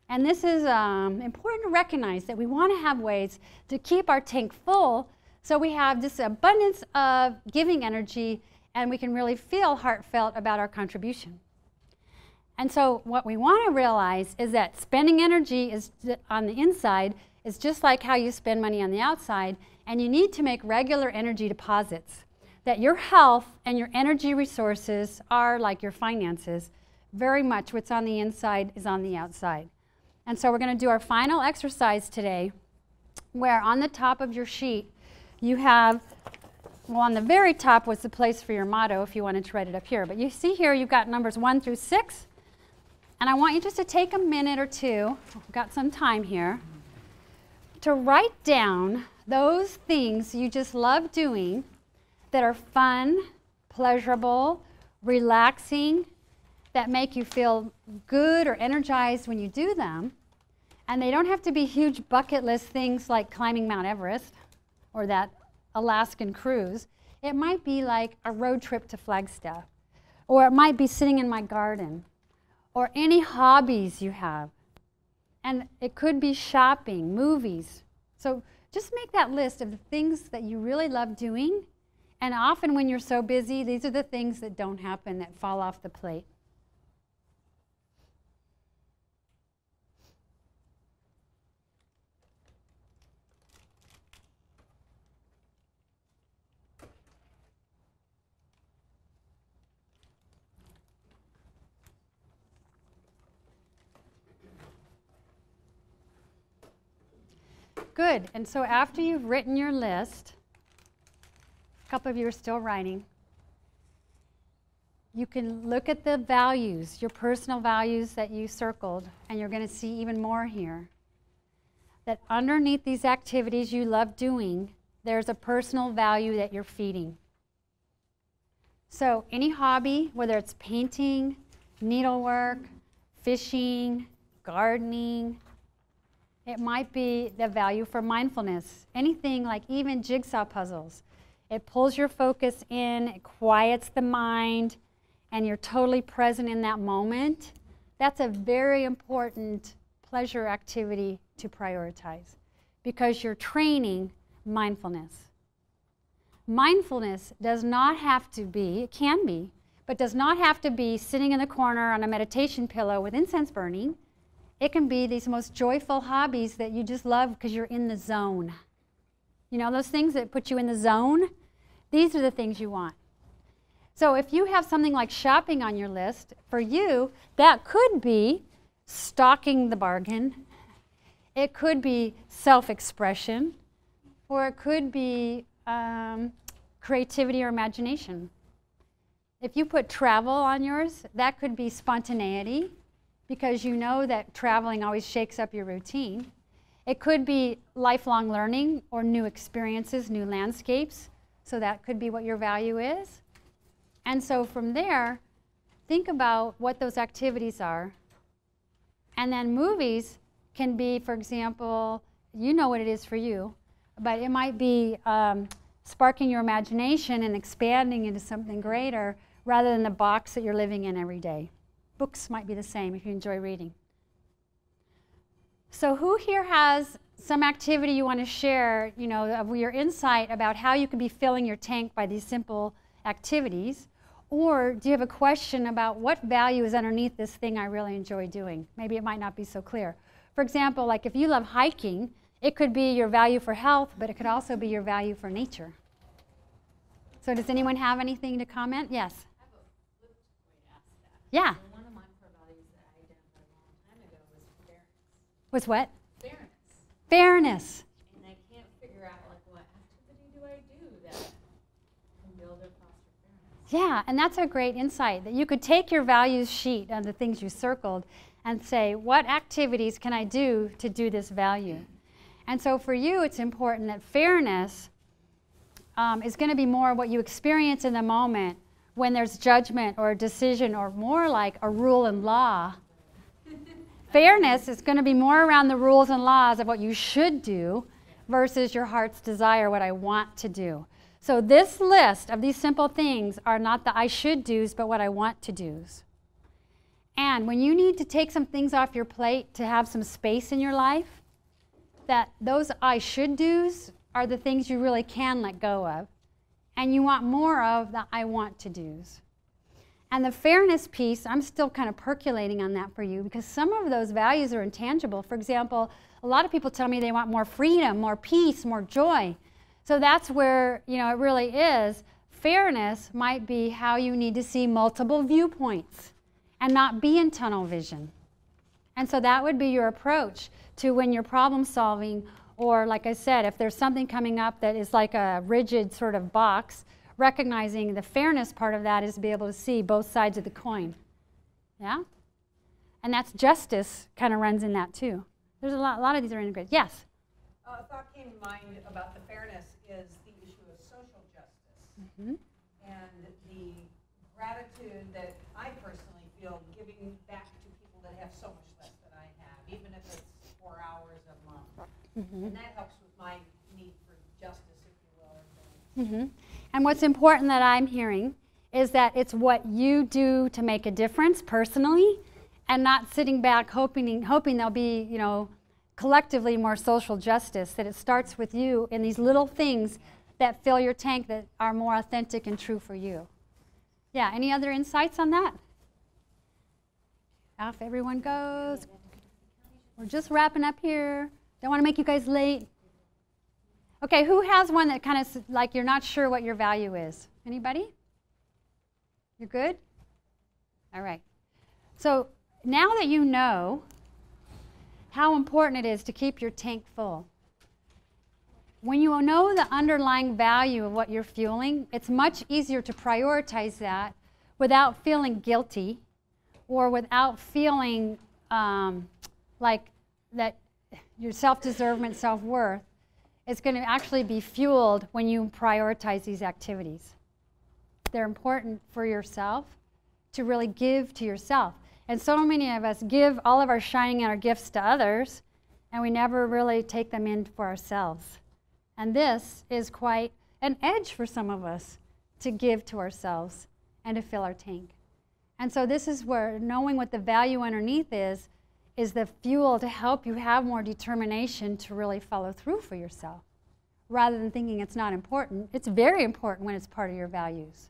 And this is important to recognize that we want to have ways to keep our tank full so we have this abundance of giving energy and we can really feel heartfelt about our contribution. And so what we want to realize is that spending energy is on the inside is just like how you spend money on the outside, and you need to make regular energy deposits. That your health and your energy resources are like your finances. Very much what's on the inside is on the outside. And so we're going to do our final exercise today, where on the top of your sheet you have, well, on the very top was the place for your motto if you wanted to write it up here. But you see here you've got numbers 1 through 6. And I want you just to take a minute or two, we've got some time here, to write down those things you just love doing that are fun, pleasurable, relaxing, that make you feel good or energized when you do them. And they don't have to be huge bucket list things like climbing Mount Everest or that Alaskan cruise. It might be like a road trip to Flagstaff, or it might be sitting in my garden, or any hobbies you have. And it could be shopping, movies. So just make that list of the things that you really love doing. And often when you're so busy, these are the things that don't happen, that fall off the plate. Good. And so after you've written your list, a couple of you are still writing, you can look at the values, your personal values that you circled, and you're going to see even more here. That underneath these activities you love doing, there's a personal value that you're feeding. So any hobby, whether it's painting, needlework, fishing, gardening, it might be the value for mindfulness. Anything like even jigsaw puzzles. It pulls your focus in, it quiets the mind, and you're totally present in that moment. That's a very important pleasure activity to prioritize because you're training mindfulness. Mindfulness does not have to be, it can be, but does not have to be sitting in the corner on a meditation pillow with incense burning. It can be these most joyful hobbies that you just love because you're in the zone. You know, those things that put you in the zone, these are the things you want. So if you have something like shopping on your list, for you, that could be stalking the bargain. It could be self-expression, or it could be creativity or imagination. If you put travel on yours, that could be spontaneity, because you know that traveling always shakes up your routine. It could be lifelong learning or new experiences, new landscapes. So that could be what your value is. And so from there, think about what those activities are. And then movies can be, for example, you know what it is for you, but it might be sparking your imagination and expanding into something greater rather than the box that you're living in every day. Books might be the same if you enjoy reading. So who here has some activity you want to share, you know, of your insight about how you can be filling your tank by these simple activities? Or do you have a question about what value is underneath this thing I really enjoy doing? Maybe it might not be so clear. For example, like if you love hiking, it could be your value for health, but it could also be your value for nature. So does anyone have anything to comment? Yes? I have a flip way to ask that. Yeah. So one of my core values that I identified a long time ago was fairness. Was what? Fairness. Fairness. And I can't figure out, like, what activity do I do that can build or foster fairness? Yeah, and that's a great insight, that you could take your values sheet and the things you circled and say, what activities can I do to do this value? And so for you, it's important that fairness is going to be more what you experience in the moment when there's judgment or a decision or more like a rule and law. Fairness is going to be more around the rules and laws of what you should do versus your heart's desire, what I want to do. So this list of these simple things are not the I should do's, but what I want to do's. And when you need to take some things off your plate to have some space in your life, that those I should do's are the things you really can let go of. And you want more of the I want to do's. And the fairness piece, I'm still kind of percolating on that for you because some of those values are intangible. For example, a lot of people tell me they want more freedom, more peace, more joy. So that's where, you know, it really is. Fairness might be how you need to see multiple viewpoints and not be in tunnel vision. And so that would be your approach to when you're problem solving, or like I said, if there's something coming up that is like a rigid sort of box, recognizing the fairness part of that is to be able to see both sides of the coin. Yeah? And that's justice kind of runs in that too. There's a lot of these are integrated. Yes? A thought came to mind about the fairness is the issue of social justice. And the gratitude that I personally feel giving back to people that have so much less than I have, even if it's 4 hours a month. And that helps with my need for justice, if you will. And what's important that I'm hearing is that it's what you do to make a difference personally, and not sitting back hoping there'll be, you know, collectively more social justice, that it starts with you in these little things that fill your tank that are more authentic and true for you. Yeah, any other insights on that? Off everyone goes. We're just wrapping up here. Don't want to make you guys late. Okay, who has one that kind of like you're not sure what your value is? Anybody? You're good? All right. So now that you know how important it is to keep your tank full, when you know the underlying value of what you're fueling, it's much easier to prioritize that without feeling guilty or without feeling like that your self-deservement, self-worth is going to actually be fueled when you prioritize these activities. They're important for yourself to really give to yourself. And so many of us give all of our shining and our gifts to others, and we never really take them in for ourselves. And this is quite an edge for some of us to give to ourselves and to fill our tank. And so this is where knowing what the value underneath is the fuel to help you have more determination to really follow through for yourself. Rather than thinking it's not important, it's very important when it's part of your values.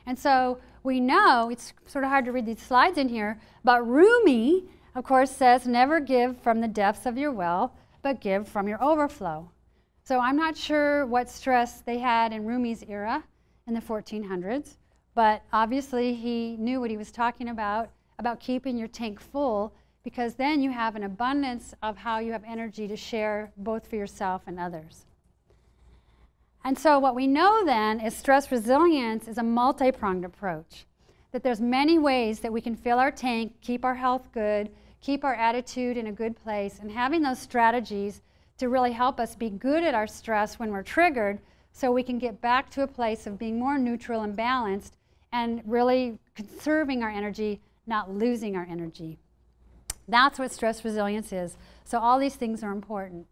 And so we know, it's sort of hard to read these slides in here, but Rumi, of course, says never give from the depths of your well, but give from your overflow. So I'm not sure what stress they had in Rumi's era in the 1400s, but obviously he knew what he was talking about keeping your tank full, because then you have an abundance of how you have energy to share both for yourself and others. And so what we know then is stress resilience is a multi-pronged approach, that there's many ways that we can fill our tank, keep our health good, keep our attitude in a good place, and having those strategies to really help us be good at our stress when we're triggered, so we can get back to a place of being more neutral and balanced and really conserving our energy, not losing our energy. That's what stress resilience is. So all these things are important.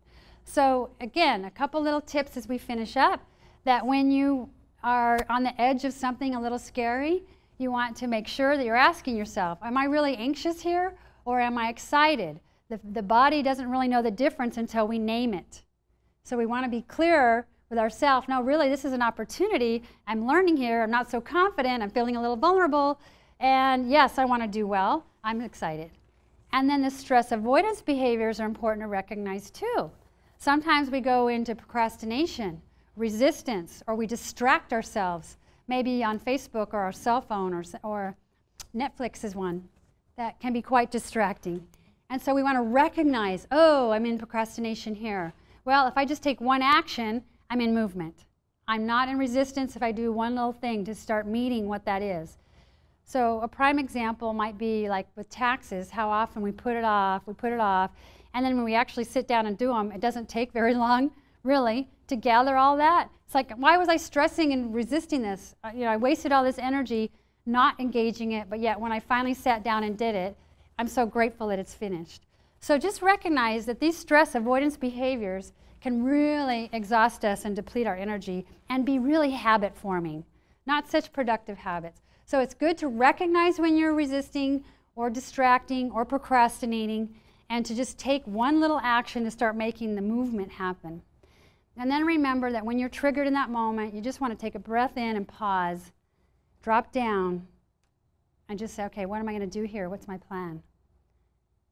So again, a couple little tips as we finish up, that when you are on the edge of something a little scary, you want to make sure that you're asking yourself, am I really anxious here or am I excited? The body doesn't really know the difference until we name it. So we want to be clearer with ourselves. No, really, this is an opportunity. I'm learning here. I'm not so confident. I'm feeling a little vulnerable. And yes, I want to do well. I'm excited. And then the stress avoidance behaviors are important to recognize too. Sometimes we go into procrastination, resistance, or we distract ourselves, maybe on Facebook or our cell phone, or Netflix is one that can be quite distracting. And so we want to recognize, oh, I'm in procrastination here. Well, if I just take one action, I'm in movement. I'm not in resistance if I do one little thing to start meeting what that is. So a prime example might be like with taxes, how often we put it off, And then when we actually sit down and do them, it doesn't take very long, really, to gather all that. It's like, why was I stressing and resisting this? I wasted all this energy not engaging it, but yet when I finally sat down and did it, I'm so grateful that it's finished. So just recognize that these stress avoidance behaviors can really exhaust us and deplete our energy and be really habit forming, not such productive habits. So it's good to recognize when you're resisting or distracting or procrastinating, and to just take one little action to start making the movement happen. And then remember that when you're triggered in that moment, you just want to take a breath in and pause, drop down, and just say, okay, what am I going to do here? What's my plan?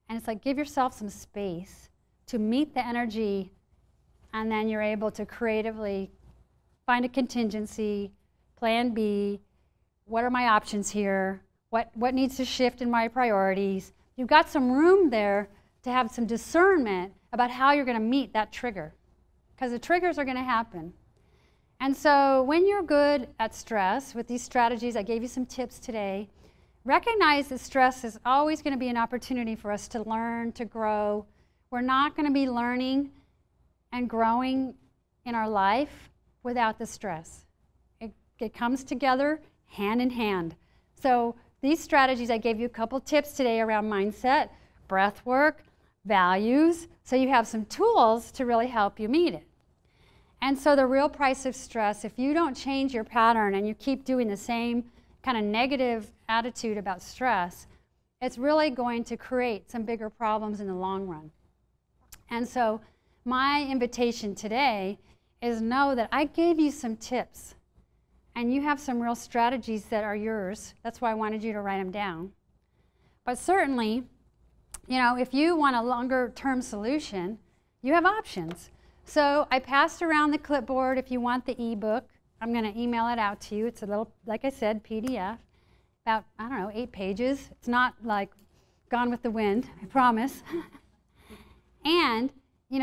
And it's like, give yourself some space to meet the energy, and then you're able to creatively find a contingency, plan B, what are my options here? What needs to shift in my priorities? You've got some room there to have some discernment about how you're going to meet that trigger, because the triggers are going to happen. And so when you're good at stress, with these strategies, I gave you some tips today, recognize that stress is always going to be an opportunity for us to learn, to grow. We're not going to be learning and growing in our life without the stress. It comes together hand in hand. So these strategies, I gave you a couple tips today around mindset, breath work, values, so you have some tools to really help you meet it. And so the real price of stress, if you don't change your pattern and you keep doing the same kind of negative attitude about stress, it's really going to create some bigger problems in the long run. And so my invitation today is know that I gave you some tips, and you have some real strategies that are yours. That's why I wanted you to write them down. But certainly, if you want a longer-term solution, you have options. So I passed around the clipboard if you want the ebook. I'm going to email it out to you. It's a little, like I said, PDF, about, 8 pages. It's not like Gone with the Wind, I promise. And,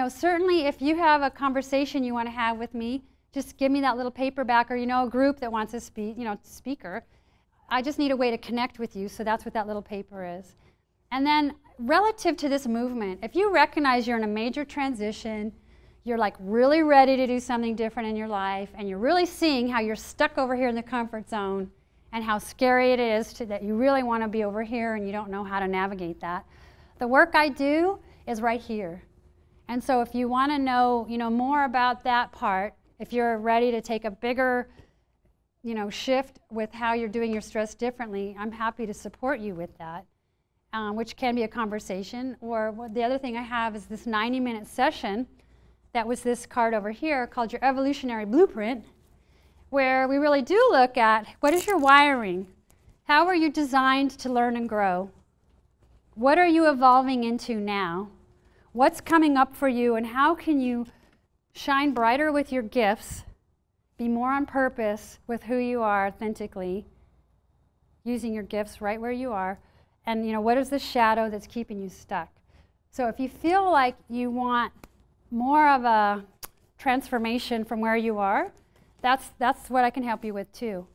certainly if you have a conversation you want to have with me, just give me that little paperback, or a group that wants a speaker. I just need a way to connect with you, so that's what that little paper is. And then relative to this movement, if you recognize you're in a major transition, you're like really ready to do something different in your life, and you're really seeing how you're stuck over here in the comfort zone and how scary it is that you really want to be over here and you don't know how to navigate that, the work I do is right here. And so if you want to know, more about that part, if you're ready to take a bigger, shift with how you're doing your stress differently, I'm happy to support you with that, which can be a conversation. Or the other thing I have is this 90-minute session that was this card over here called your Evolutionary Blueprint, where we really do look at what is your wiring? How are you designed to learn and grow? What are you evolving into now? What's coming up for you, and how can you shine brighter with your gifts, be more on purpose with who you are authentically, using your gifts right where you are, and what is the shadow that's keeping you stuck? So if you feel like you want more of a transformation from where you are, that's what I can help you with too.